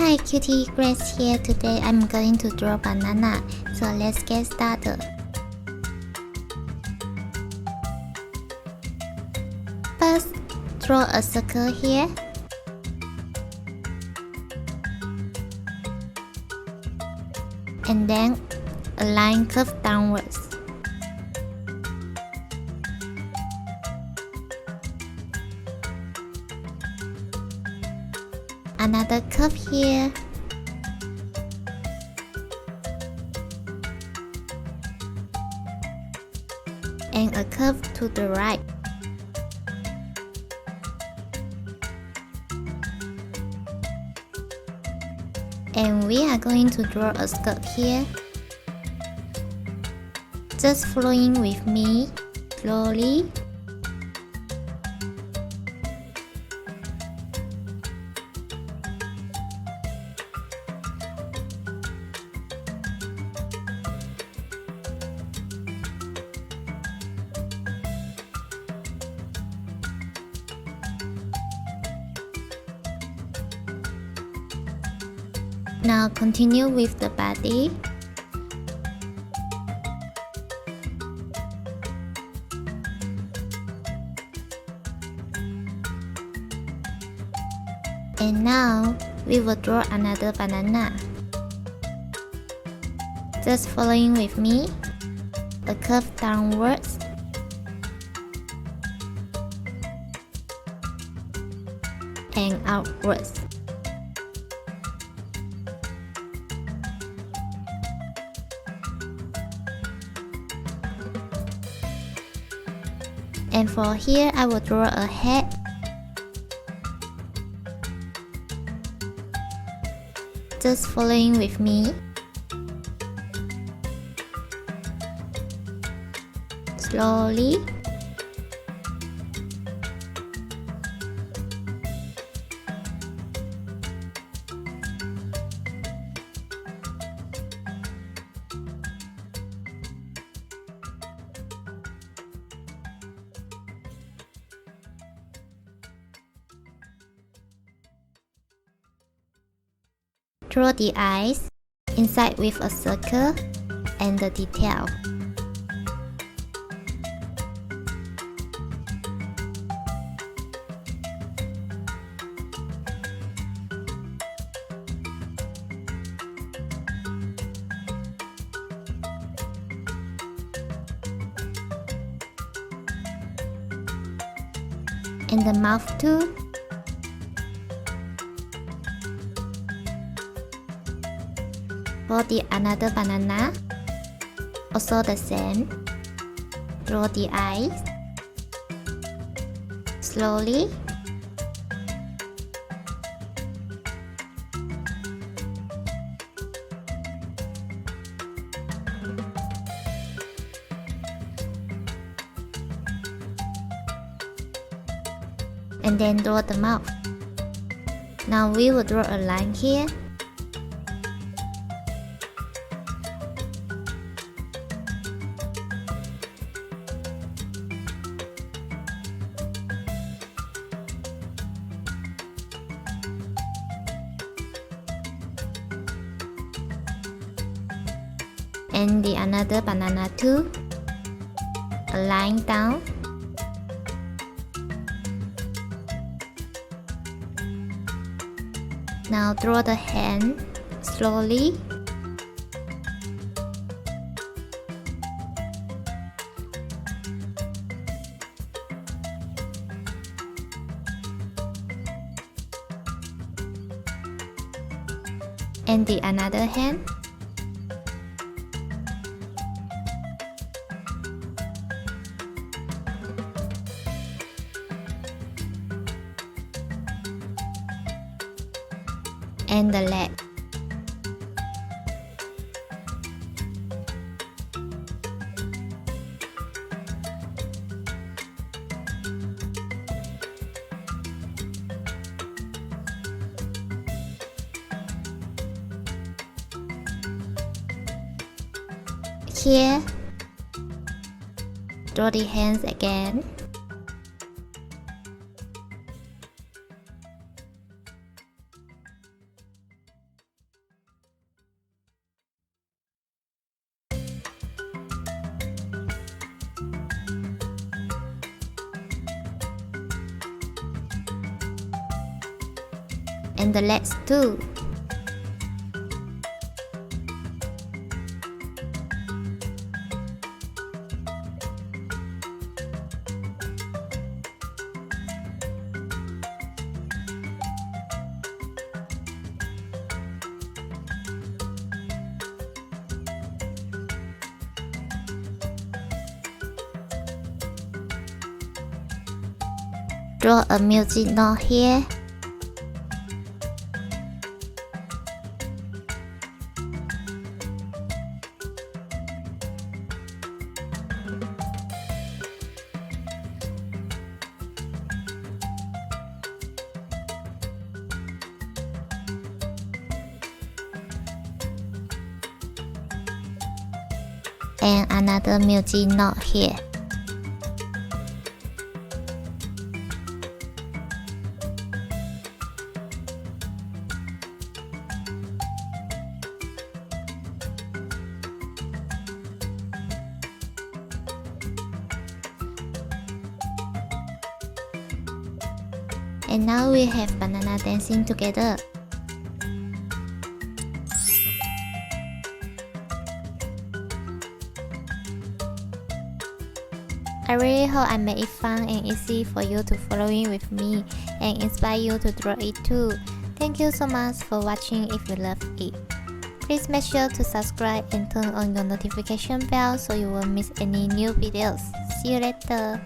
Hi cutie, Grace here. Today I'm going to draw banana, so let's get started. First, draw a circle here. And then a line curve downwards. Another curve here. And a curve to the right. And we are going to draw a skirt here. Just following with me, slowly. Now continue with the body. And now we will draw another banana. Just following with me, a curve downwards. And outwards. And for here, I will draw a head. Just following with me. Slowly. Draw the eyes inside with a circle and the detail. And the mouth too. For the another banana, also the same. Draw the eyes. Slowly. And then draw the mouth. Now we will draw a line here. And the another banana too. A line down. Now draw the hand slowly. And the another hand. And the leg. Here, draw the hands again. and the legs too. Draw a music note here. And another music note here. And now we have banana dancing together. I really hope I made it fun and easy for you to following with me and inspire you to draw it too. Thank you so much for watching. If you love it, please make sure to subscribe and turn on your notification bell so you won't miss any new videos. See you later.